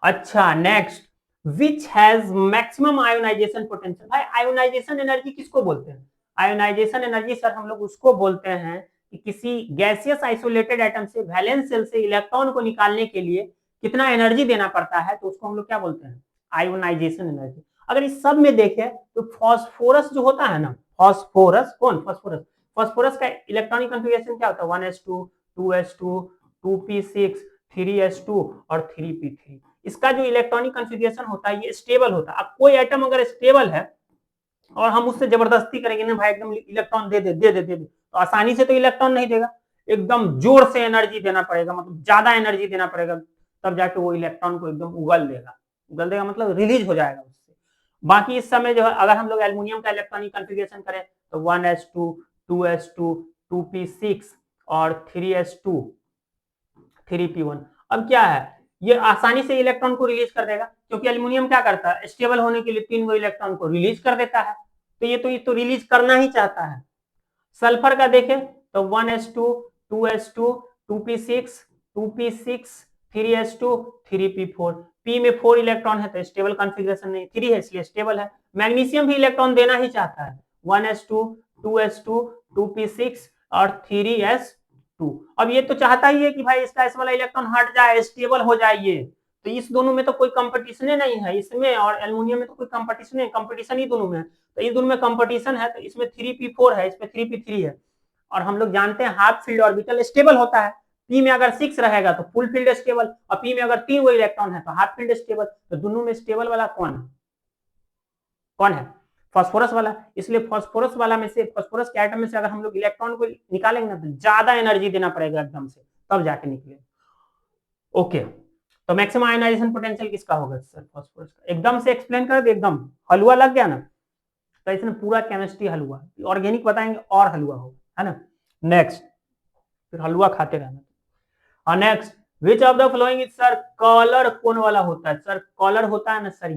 अच्छा, next, which has maximum ionization potential. भाई आयोनाइजेशन एनर्जी किसको बोलते हैं? आयोनाइजेशन एनर्जी सर हम लोग उसको बोलते हैं कि किसी गैसियस आइसोलेटेड एटम से वैलेंस शेल से इलेक्ट्रॉन को निकालने के लिए कितना एनर्जी देना पड़ता है, तो उसको हम लोग क्या बोलते हैं? Ionisation energy. अगर इस सब में देखें तो फास्फोरस जो होता है ना, फास्फोरस, कौन? फास्फोरस। फास्फोरस का इलेक्ट्रॉनिक कॉन्फ़िगरेशन क्या होता है? 1s2, 2s2, 2p6, 3s2 और 3p3। इसका जो इलेक्ट्रॉनिक कॉन्फ़िगरेशन होता है ये स्टेबल होता है। अब कोई एटम अगर स्टेबल है और हम उससे जबरदस्ती करेंगे ना भाई एकदम इलेक्ट्रॉन दे दे, तो आसानी से तो इलेक्ट्रॉन नहीं देगा, एकदम जोर से एनर्जी देना पड़ेगा, मतलब ज्यादा एनर्जी देना पड़ेगा, तब जाके वो इलेक्ट्रॉन को एकदम उगल देगा मतलब रिलीज हो जाएगा उससे। बाकी इस समय जो है अगर हम लोग एल्युमिनियम का इलेक्ट्रॉनिक कॉन्फ़िगरेशन करें तो 1s2, 2s2, 2p6 और 3s2 3p1। अब क्या है, ये आसानी से इलेक्ट्रॉन को रिलीज कर देगा, क्योंकि एल्यूमिनियम क्या करता है, स्टेबल होने के लिए 3 गो इलेक्ट्रॉन को रिलीज कर देता है, तो ये तो रिलीज करना ही चाहता है। सल्फर का देखें तो 1s2 2s2 2p6 2p6 3s2 3p4, p में 4 इलेक्ट्रॉन है तो स्टेबल कॉन्फ़िगरेशन नहीं, 3 है इसलिए स्टेबल है। मैग्नीशियम भी इलेक्ट्रॉन देना ही चाहता है, 1s2 2s2 2p6 और 3s2। अब ये तो चाहता ही है कि भाई इसका इस वाला इलेक्ट्रॉन हट जाए, स्टेबल हो जाए ये, तो इस दोनों में तो कोई कंपटीशन नहीं है, इसमें और एल्युमिनियम में तो कोई कंपटीशन नहीं, कंपटीशन ही दोनों में है। तो इन दोनों में कंपटीशन है, तो इसमें 3p4 है, इसमें 3p3 है। और हम लोग जानते हैं हाफ फील्ड ऑर्बिटल स्टेबल होता है, पी में अगर 6 रहेगा तो फुल फील्ड स्टेबल, और पी में अगर 3 वो इलेक्ट्रॉन है तो हाफ फील्ड स्टेबल। तो दोनों में स्टेबल वाला कौन है? फास्फोरस वाला। इसलिए फास्फोरस वाला में से, फास्फोरस के एटम में से अगर हम लोग इलेक्ट्रॉन को निकालेंगे ना तो ज्यादा एनर्जी देना पड़ेगा एकदम से, तब जाके निकले। ओके, तो मैक्सिमम आयनाइजेशन पोटेंशियल किसका होगा सर? फास्फोरस का। एकदम से एक्सप्लेन कर दे, एकदम हलवा लग गया ना, तो इसमें पूरा केमिस्ट्री हलवा, ऑर्गेनिक बताएंगे और हलवा होगा, है ना। नेक्स्ट, फिर हलवा खाते रहना। Next, which of the following is sir colour कौन वाला होता है सर? कलर होता है ना सर,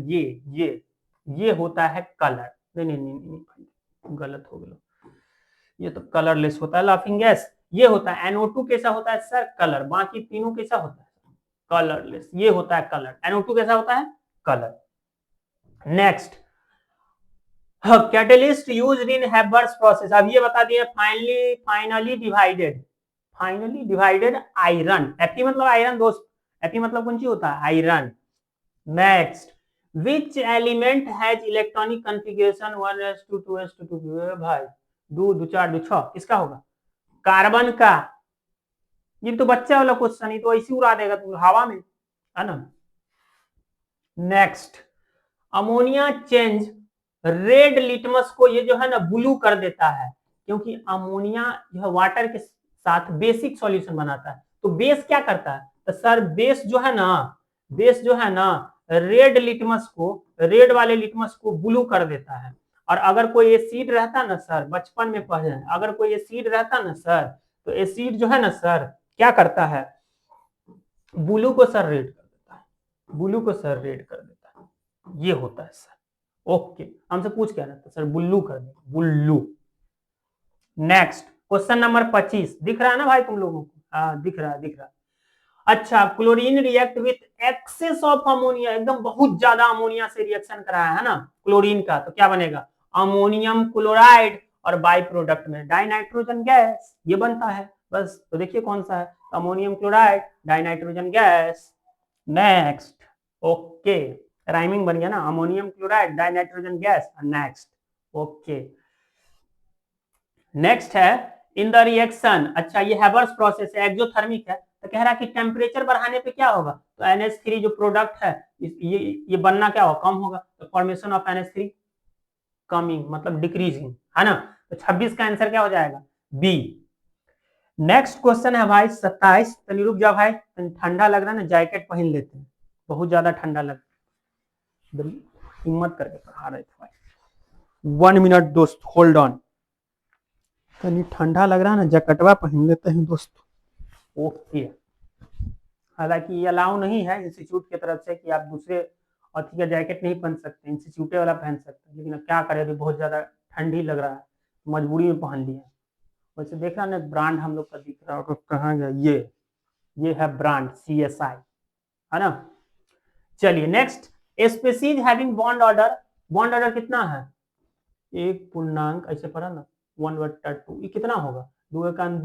ये होता है कलर। नहीं, गलत हो गया, ये तो कलरलेस होता है लाफिंग गैस। ये होता है NO2 कैसा होता है सर? कलर। बाकी तीनों कैसा होता है? कलरलेस। ये होता है कलर। NO2 कैसा होता है? Colour. Next, catalyst used in Haber's process. अब ये बता दिए, फाइनली डिवाइडेड आयरन। Fe मतलब आयरन दोस्त, Fe मतलब कौन सी होता है? Iron. Next, which element has electronic configuration 1s2 2s2 2p? भाई 2 2 4 2 6 किसका होगा? कार्बन का। ये तो बच्चा वाला क्वेश्चन, ही तो ऐसे उड़ा देगा तू हवा में, है ना। Next, ammonia change red litmus को ये जो है ना ब्लू कर देता है, क्योंकि अमोनिया जो है वाटर के साथ बेसिक सॉल्यूशन बनाता है। तो बेस क्या करता है? तो सर बेस जो है ना रेड लिटमस को, रेड वाले लिटमस को ब्लू कर देता है। और अगर कोई एसिड रहता ना सर, बचपन में पढ़े हैं, अगर कोई एसिड रहता ना सर, तो एसिड जो है ना सर क्या करता है? ब्लू को सर रेड कर देता है, ब्लू को सर रेड कर देता है। ये होता है सर। ओके, हमसे पूछ क्या रहता है सर? बुल्लू कर दे, बुल्लू। नेक्स्ट, क्वेश्चन नंबर 25 दिख रहा है ना भाई तुम लोगों को? हाँ दिख रहा है। अच्छा, chlorine react with access of ammonia, एकदम बहुत ज्यादा अमोनिया से रिएक्शन कराया है ना क्लोरीन का, तो क्या बनेगा? अमोनियम क्लोराइड, और बाई प्रोडक्ट में डाइनाइट्रोजन गैस ये बनता है बस। तो देखिए कौन सा है, ammonium chloride dinitrogen gas. Next, okay, rhyming बन गया ना, ammonium chloride dinitrogen gas. Next, okay, next है इन द रिएक्शन। अच्छा, ये हैबर्स प्रोसेस है, एक्सोथर्मिक है, तो कह रहा है कि टेम्परेचर बढ़ाने पे क्या होगा? तो NH3 जो प्रोडक्ट है ये बनना क्या होगा? कम होगा। तो फॉर्मेशन ऑफ NH3 कमिंग मतलब डिक्रीजिंग, है ना। तो 26 का आंसर क्या हो जाएगा? बी। नेक्स्ट क्वेश्चन है भाई 27। तो रुक जा भाई, ठंडा लग रहा है ना, जैकेट पहन लेते हैं, बहुत ज्यादा ठंडा लग रहा है, हिम्मत करके पढ़ा रहे थे भाई। 1 मिनट दोस्त, होल्ड ऑन। कहीं ठंडा लग रहा है ना, जैकेटवा पहन लेते हैं दोस्त। ओके, हालांकि ये अलाउ नहीं है इंस्टीट्यूट की तरफ से कि आप दूसरे अथी का जैकेट नहीं पहन सकते, इंस्टीट्यूट वाला पहन सकते हैं, लेकिन क्या करें, अभी बहुत ज्यादा ठंडी लग रहा है, मजबूरी में पहन लिया। वैसे देख रहा ना ब्रांड हम लोग का दिख रहा है, कहाँ गया ये है ब्रांड CSI, है ना। चलिए next, species having bond order. Bond order कितना है? 1 पूर्णांक ऐसे पढ़ा ना 1/2, ये कितना होगा? 2 एकान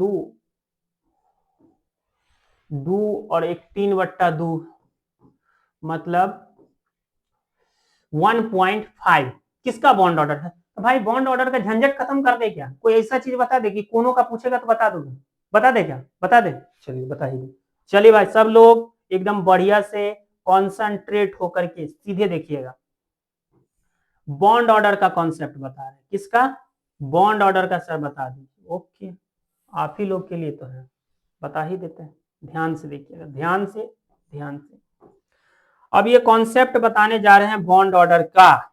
2 और 1 3/2 मतलब 1.5। किसका बॉन्ड ऑर्डर है? तो भाई बॉन्ड ऑर्डर का झंझट खत्म कर दे क्या? कोई ऐसा चीज बता दे कि कोनों का पूछेगा तो बता दोगे? बता दे क्या? बता दे, चलिए बता ही दे। चलिए भाई सब लोग एकदम बढ़िया से कॉन्सेंट्रेट होकर के सीधे देखिएगा। बॉन्ड ऑर्डर का कॉन्सेप्ट बता रहे हैं, किसका? बॉन्ड ऑर्डर का सर बता दीजिए। ओके, आप ही लोग के लिए तो है, बता ही देते हैं, ध्यान से देखिएगा, ध्यान से। अब ये कॉन्सेप्ट बताने जा रहे हैं बॉन्ड ऑर्डर का।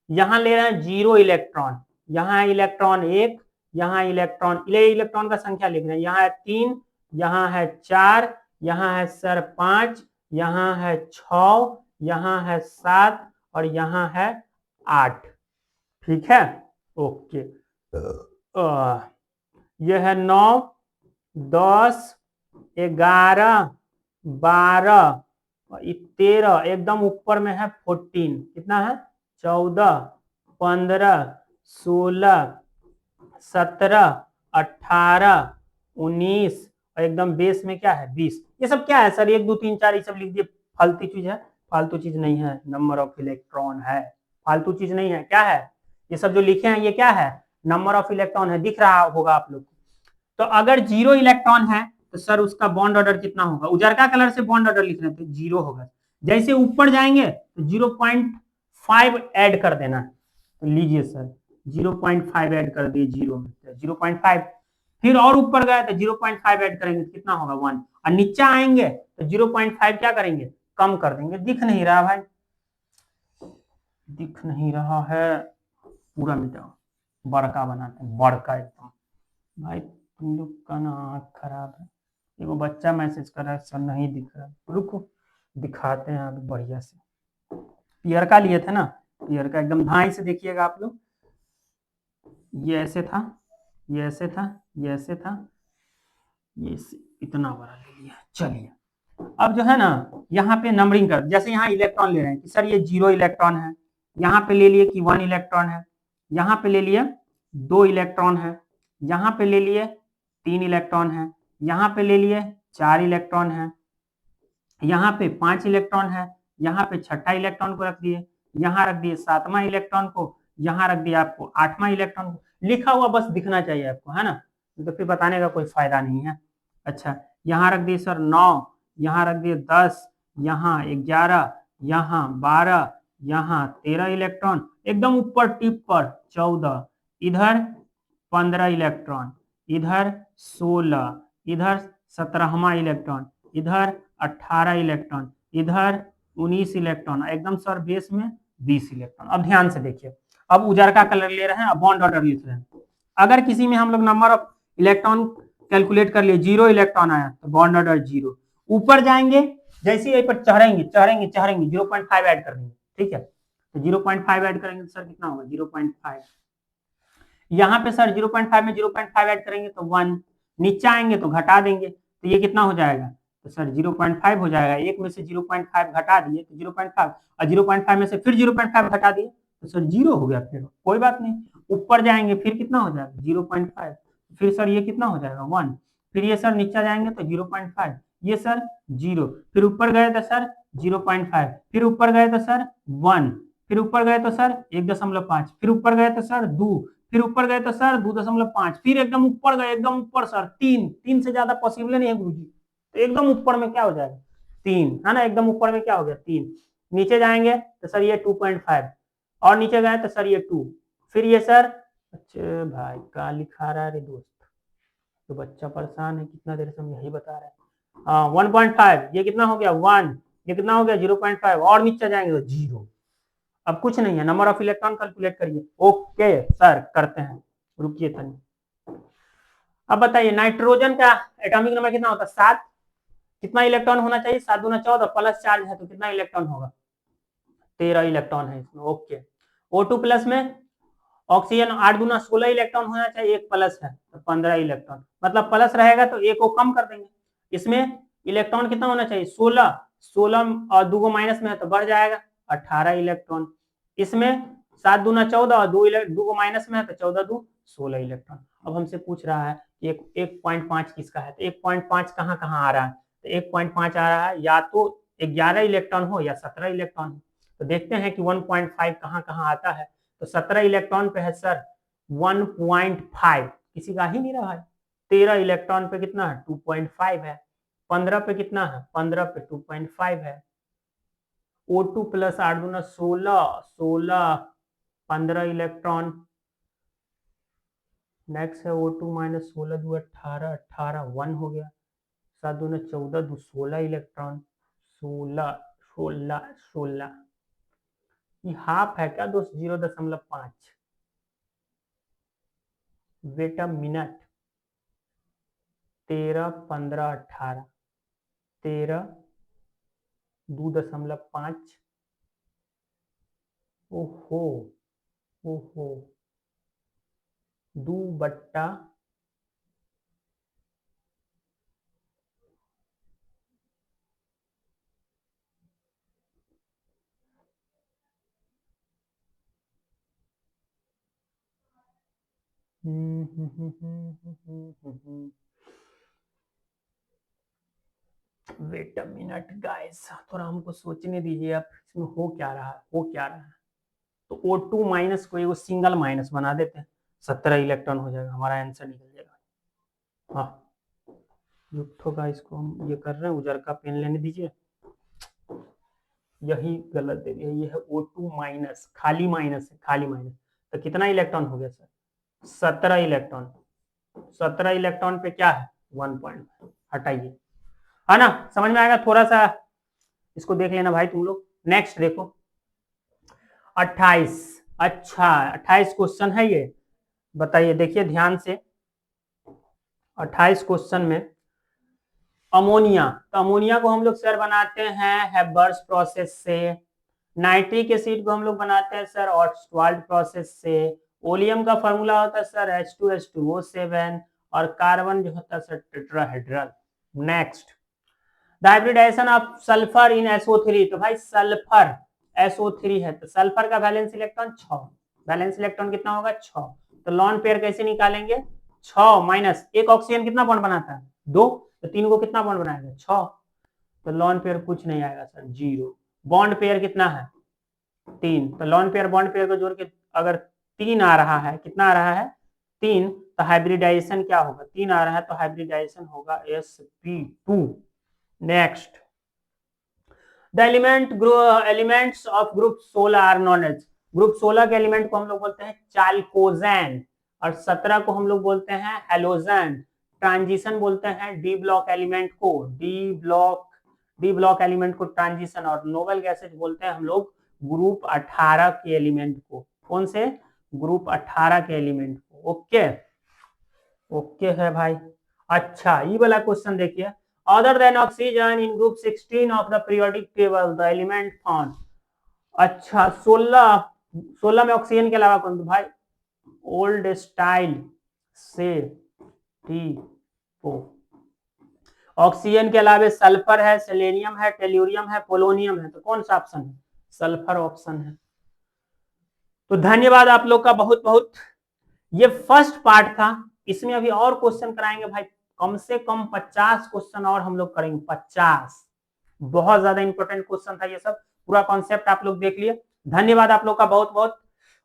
यहां ले रहे हैं 0 इलेक्ट्रॉन, यहां है इलेक्ट्रॉन 1, यहाँ इलेक्ट्रॉन, इलेक्ट्रॉन का संख्या लिख रहे हैं, यहाँ है 3, यहाँ है 4, यहाँ है सर 5, यहाँ है 6, यहाँ है 7 और यहाँ है 8। ठीक है, ओके। यह है 9, 10, 11, 12 और 13, एकदम ऊपर में है 14। कितना है? 14, 15, 16, 17, 18, 19 और एकदम बेस में क्या है? 20। ये सब क्या है सर? 1 2 3 4 ये सब लिख दिए, फालतू चीज है? फालतू चीज नहीं है, नंबर ऑफ इलेक्ट्रॉन है, फालतू चीज नहीं है। क्या है ये सब जो लिखे हैं? ये क्या है? नंबर ऑफ इलेक्ट्रॉन है, दिख रहा होगा आप लोग को। तो अगर 0 इलेक्ट्रॉन है तो सर उसका बॉन्ड ऑर्डर कितना होगा? उजरका कलर से बॉन्ड ऑर्डर लिख रहे थे, 0 होगा। जैसे ऊपर जाएंगे तो 0.5 ऐड कर देना है। तो लीजिए सर 0.5 ऐड कर दिए 0 में, 0.5। फिर और ऊपर गए तो 0.5 ऐड करेंगे तो कितना होगा? 1। और नीचे आएंगे तो 0.5 क्या करेंगे? कम कर देंगे। दिख नहीं रहा भाई? दिख नहीं रहा है? पूरा मिटाओ, बड़का बनाते हैं, बड़का एकदम। भाई तुम लोग का ना आँख खराब है। एगो बच्चा मैसेज कर रहा है सर नहीं दिख रहा, रुको दिखाते हैं अभी बढ़िया से। पियर का लिए थे ना, पियर का एकदम ढाई से देखिएगा आप लोग। ये ऐसे था, ये ऐसे था, ये ऐसे था, ये इतना बड़ा ले लिया। चलिए अब जो है ना यहाँ पे नंबरिंग कर, जैसे यहाँ इलेक्ट्रॉन ले रहे हैं कि सर ये 0 इलेक्ट्रॉन है, यहाँ पे ले लिए कि 1 इलेक्ट्रॉन है, यहाँ पे ले लिए 2 इलेक्ट्रॉन है, यहाँ पे ले लिए 3 इलेक्ट्रॉन है, यहाँ पे ले लिए 4 इलेक्ट्रॉन है, यहाँ पे 5 इलेक्ट्रॉन है, यहाँ पे छठा इलेक्ट्रॉन को रख दिए, यहाँ रख दिए 7वां इलेक्ट्रॉन को, यहाँ रख दिया आपको 8वां इलेक्ट्रॉन को। लिखा हुआ बस दिखना चाहिए आपको, है ना? तो फिर बताने का कोई फायदा नहीं है। अच्छा यहाँ रख दिए सर 9, यहाँ रख दिए 10, यहाँ 11, यहाँ 12, यहाँ 13 इलेक्ट्रॉन, एकदम ऊपर टिप पर 14, इधर 15 इलेक्ट्रॉन, इधर 16, इधर 17वां इलेक्ट्रॉन, इधर 18 इलेक्ट्रॉन, इधर 19 इलेक्ट्रॉन, एकदम सर बेस में 20 इलेक्ट्रॉन। अब ध्यान से देखिए, अब उजरका कलर ले रहे हैं, अब बॉन्ड ऑर्डर लिख रहे हैं। अगर किसी में हम लोग नंबर ऑफ इलेक्ट्रॉन कैलकुलेट कर लिए, 0 इलेक्ट्रॉन आया तो बॉन्ड ऑर्डर 0। ऊपर जाएंगे जैसे यहीं पर चढ़ेंगे चढ़ेंगे चढ़ेंगे 0.5 ऐड कर देंगे। ठीक है, तो 0.5 ऐड करेंगे तो सर कितना होगा? 0.5। यहाँ पे सर 0.5 में 0.5 ऐड करेंगे तो 1। नीचे आएंगे तो घटा देंगे तो ये कितना हो जाएगा? तो सर 0.5 हो जाएगा। एक में से 0.5 घटा दिए तो 0.5, और 0.5 में से फिर 0.5 घटा दिए तो सर 0 हो गया। फिर कोई बात नहीं, ऊपर जाएंगे फिर कितना हो जाएगा? 0.5। फिर सर ये कितना हो जाएगा? 1। फिर ये सर नीचे जाएंगे तो 0.5, ये सर 0, फिर ऊपर गए तो सर 0.5, फिर ऊपर गए तो सर 1, फिर ऊपर गए तो सर 1.5, फिर ऊपर गए तो सर 2, फिर ऊपर गए तो सर 2.5, फिर एकदम ऊपर गए, एकदम ऊपर सर 3। 3 से ज्यादा पॉसिबल नहीं है गुरुजी। तो एकदम ऊपर में क्या हो जाएगा? 3, है ना? एकदम ऊपर में क्या हो गया? 3। नीचे जाएंगे तो सर ये 2.5, और नीचे गए तो सर ये 2, फिर ये सर, अच्छा भाई क्या लिखा रहा है रे दोस्त? तो बच्चा परेशान है, कितना देर से हम यही बता रहे हैं। 1.5, ये कितना हो गया? 1, ये कितना हो गया? 0.5, और नीचे जाएंगे तो 0। अब कुछ नहीं है, नंबर ऑफ इलेक्ट्रॉन कैलकुलेट करिए। ओके सर करते हैं, रुकिए तनी। अब बताइए नाइट्रोजन का एटॉमिक नंबर कितना होता है? 7। कितना इलेक्ट्रॉन होना चाहिए? 7 दूना 14, प्लस चार्ज है तो कितना इलेक्ट्रॉन होगा? 13 इलेक्ट्रॉन है इसमें। ओके, O2 प्लस में ऑक्सीजन 8 दूना 16 इलेक्ट्रॉन होना चाहिए, एक प्लस है तो 15 इलेक्ट्रॉन, मतलब प्लस रहेगा तो एक को कम कर देंगे। इसमें इलेक्ट्रॉन कितना होना चाहिए? 16, 16 और 2 माइनस में है तो बढ़ जाएगा 18 इलेक्ट्रॉन। इसमें 7 दूना 14 और 2 माइनस में है तो 14 2 16 इलेक्ट्रॉन। अब हमसे पूछ रहा है कि 1.5 किसका है? तो 1.5 कहाँ कहाँ आ रहा है? तो 1.5 आ रहा है या तो 11 इलेक्ट्रॉन हो या 17 इलेक्ट्रॉन हो। तो देखते हैं कि 1.5 कहाँ कहाँ आता है। तो 17 इलेक्ट्रॉन पे है सर 1.5, किसी का ही नहीं रहा है। 13 इलेक्ट्रॉन पे कितना है? 2.5 है। 15 पे कितना है? 15 पे 2.5 है। O2 प्लस 8 दूना 16, 16, 15 इलेक्ट्रॉन। नेक्स्ट है O2 माइनस 16 दो 18, 18 1 हो गया। 7 दूना 14 दो 16 इलेक्ट्रॉन, 16 16 16। ये हाफ है क्या दोस्त? 0.5। वेट अ मिनट, 13, 15, 18, 13, 2.5, ओहो ओहो, 2 बट्टा वेट अ मिनट गाइस, थोड़ा हमको सोचने दीजिए आप, इसमें हो क्या रहा है, हो क्या रहा है। तो O2 माइनस को एगो सिंगल माइनस बना देते हैं, 17 इलेक्ट्रॉन हो जाएगा, हमारा आंसर निकल जाएगा। हाँ झूठो का, इसको हम ये कर रहे हैं, उजर का पेन लेने दीजिए, यही गलत दे दिया, ये है O2 माइनस, खाली माइनस है, खाली माइनस। तो कितना इलेक्ट्रॉन हो गया सर, 17 इलेक्ट्रॉन। 17 इलेक्ट्रॉन पे क्या है 1 पॉइंट, हटाइए, है ना, समझ में आएगा। थोड़ा सा इसको देख लेना भाई तुम लोग। नेक्स्ट देखो 28, अच्छा 28 क्वेश्चन है ये, बताइए, देखिए ध्यान से। 28 क्वेश्चन में अमोनिया, तो अमोनिया को हम लोग सर बनाते हैं हेबर्स प्रोसेस से, नाइट्रिक एसिड को हम लोग बनाते हैं सर ऑस्वाल्ड प्रोसेस से, ओलियम का फॉर्मूला होता है सर H2H2O7, और कार्बन जो होता है sir tetrahedral. Next the hybridisation of sulphur in SO3, तो भाई सल्फर SO3 है, तो सल्फर का वैलेंस इलेक्ट्रॉन 6, वैलेंस इलेक्ट्रॉन कितना होगा 6, तो लॉन पेयर कैसे निकालेंगे, 6 माइनस एक ऑक्सीजन कितना बॉन्ड बनाता है 2, तो 3 को कितना बॉन्ड बनाएगा 6, तो लॉन पेयर कुछ नहीं आएगा सर 0। बॉन्ड पेयर कितना है 3, तो लॉन पेयर बॉन्ड पेयर को जोड़ के अगर 3 आ रहा है, कितना आ रहा है 3, तो हाइब्रिडाइजेशन क्या होगा, 3 आ रहा है तो हाइब्रिडाइजेशन होगा sp2। Next the elements of group 16 are known as, group 16 के एलिमेंट को हम लोग बोलते हैं चाल्कोजेन, और 17 को हम लोग बोलते हैं हेलोजन। ट्रांजिशन बोलते हैं डी ब्लॉक एलिमेंट को, डी ब्लॉक एलिमेंट को ट्रांजिशन, और नोबल गैसेज बोलते हैं हम लोग ग्रुप 18 के एलिमेंट को, कौन से ग्रुप 18 के एलिमेंट को। ओके ओके है भाई। अच्छा ये वाला क्वेश्चन देखिए, other than oxygen in group 16 of the periodic table the element found, अच्छा 16 में ऑक्सीजन के अलावा कौन, तो भाई ओल्ड स्टाइल से टी ऑक्सीजन के अलावा सल्फर है, सेलेनियम है, टेल्यूरियम है, पोलोनियम है, तो कौन सा ऑप्शन है, सल्फर ऑप्शन है। तो धन्यवाद आप लोग का बहुत बहुत, ये फर्स्ट पार्ट था, इसमें अभी और क्वेश्चन कराएंगे भाई, कम से कम 50 क्वेश्चन और हम लोग करेंगे, 50, बहुत ज्यादा इंपॉर्टेंट क्वेश्चन था ये सब, पूरा कॉन्सेप्ट आप लोग देख लिए, धन्यवाद आप लोग का बहुत बहुत।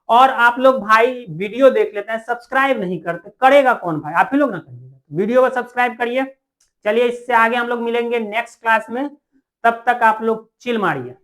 और आप लोग भाई वीडियो देख लेते हैं, सब्सक्राइब नहीं करते, करेगा कौन भाई, आप ही लोग ना करिएगा, वीडियो को सब्सक्राइब करिए। चलिए इससे आगे हम लोग मिलेंगे नेक्स्ट क्लास में, तब तक आप लोग चिल मारिए।